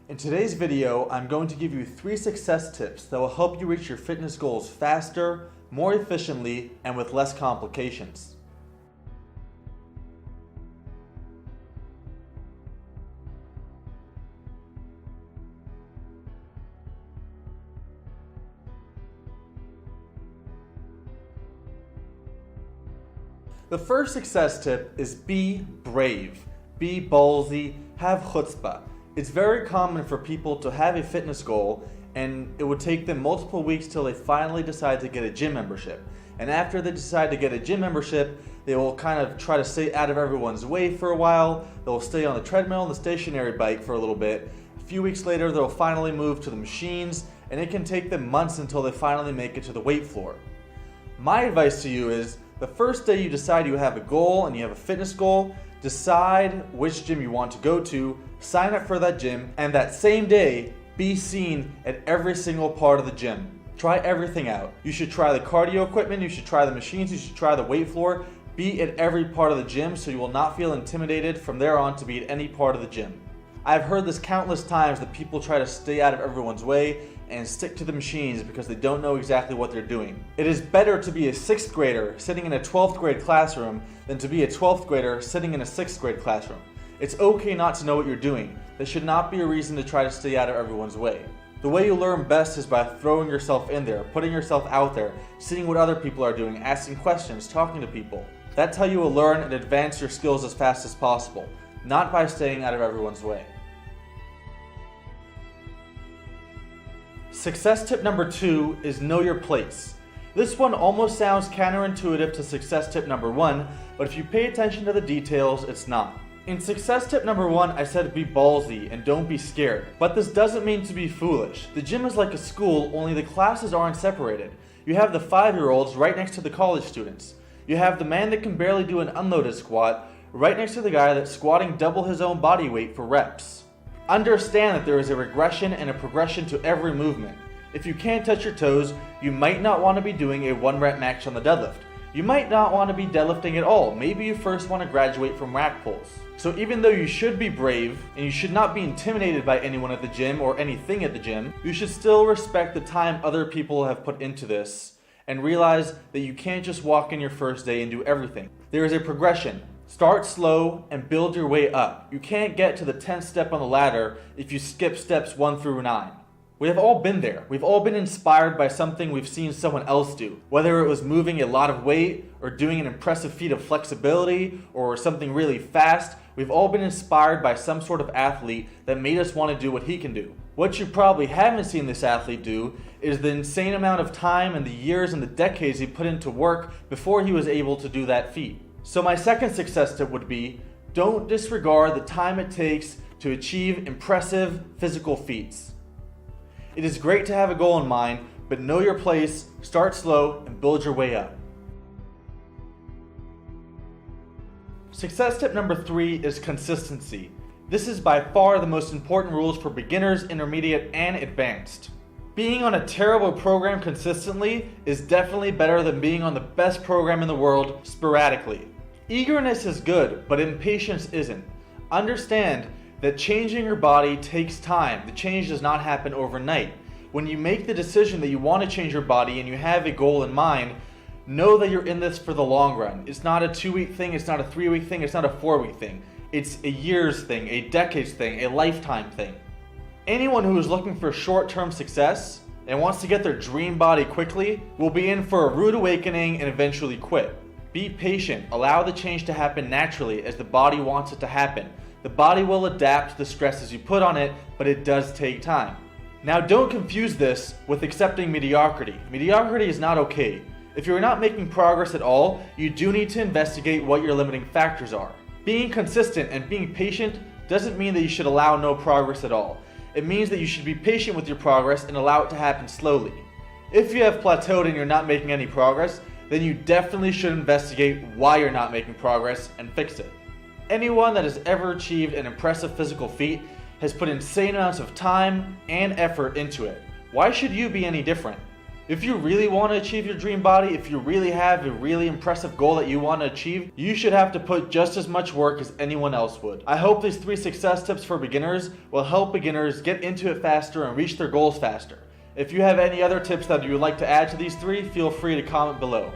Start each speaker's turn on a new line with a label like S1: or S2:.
S1: In today's video, I'm going to give you 3 success tips that will help you reach your fitness goals faster, more efficiently, and with less complications. The first success tip is be brave, be ballsy, have chutzpah. It's very common for people to have a fitness goal and it would take them multiple weeks till they finally decide to get a gym membership. And after they decide to get a gym membership, they will kind of try to stay out of everyone's way for a while. They'll stay on the treadmill and the stationary bike for a little bit. A few weeks later, they'll finally move to the machines, and it can take them months until they finally make it to the weight floor. My advice to you is, the first day you decide you have a goal and you have a fitness goal, decide which gym you want to go to, sign up for that gym, and that same day, be seen at every single part of the gym. Try everything out. You should try the cardio equipment, you should try the machines, you should try the weight floor. Be at every part of the gym so you will not feel intimidated from there on to be at any part of the gym. I've heard this countless times that people try to stay out of everyone's way and stick to the machines because they don't know exactly what they're doing. It is better to be a 6th grader sitting in a 12th grade classroom than to be a 12th grader sitting in a 6th grade classroom. It's okay not to know what you're doing. That should not be a reason to try to stay out of everyone's way. The way you learn best is by throwing yourself in there, putting yourself out there, seeing what other people are doing, asking questions, talking to people. That's how you will learn and advance your skills as fast as possible, not by staying out of everyone's way. Success tip number 2 is know your place. This one almost sounds counterintuitive to success tip number 1, but if you pay attention to the details, it's not. In success tip number 1, I said be ballsy and don't be scared. But this doesn't mean to be foolish. The gym is like a school, only the classes aren't separated. You have the 5-year-olds right next to the college students. You have the man that can barely do an unloaded squat right next to the guy that's squatting double his own body weight for reps. Understand that there is a regression and a progression to every movement. If you can't touch your toes, you might not want to be doing a 1-rep max on the deadlift. You might not want to be deadlifting at all. Maybe you first want to graduate from rack pulls. So even though you should be brave and you should not be intimidated by anyone at the gym or anything at the gym, you should still respect the time other people have put into this and realize that you can't just walk in your first day and do everything. There is a progression. Start slow and build your way up. You can't get to the 10th step on the ladder if you skip steps 1 through 9. We have all been there. We've all been inspired by something we've seen someone else do. Whether it was moving a lot of weight or doing an impressive feat of flexibility or something really fast, we've all been inspired by some sort of athlete that made us want to do what he can do. What you probably haven't seen this athlete do is the insane amount of time and the years and the decades he put into work before he was able to do that feat. So my second success tip would be, don't disregard the time it takes to achieve impressive physical feats. It is great to have a goal in mind, but know your place, start slow, and build your way up. Success tip number 3 is consistency. This is by far the most important rules for beginners, intermediate, and advanced. Being on a terrible program consistently is definitely better than being on the best program in the world sporadically. Eagerness is good, but impatience isn't. Understand that changing your body takes time. The change does not happen overnight. When you make the decision that you want to change your body and you have a goal in mind, know that you're in this for the long run. It's not a 2-week thing, it's not a 3-week thing, it's not a 4-week thing. It's a year's thing, a decades thing, a lifetime thing. Anyone who is looking for short-term success and wants to get their dream body quickly will be in for a rude awakening and eventually quit. Be patient. Allow the change to happen naturally as the body wants it to happen. The body will adapt to the stresses you put on it, but it does take time. Now don't confuse this with accepting mediocrity. Mediocrity is not okay. If you're not making progress at all, you do need to investigate what your limiting factors are. Being consistent and being patient doesn't mean that you should allow no progress at all. It means that you should be patient with your progress and allow it to happen slowly. If you have plateaued and you're not making any progress, then you definitely should investigate why you're not making progress and fix it. Anyone that has ever achieved an impressive physical feat has put insane amounts of time and effort into it. Why should you be any different? If you really want to achieve your dream body, if you really have a really impressive goal that you want to achieve, you should have to put just as much work as anyone else would. I hope these 3 success tips for beginners will help beginners get into it faster and reach their goals faster. If you have any other tips that you would like to add to these 3, feel free to comment below.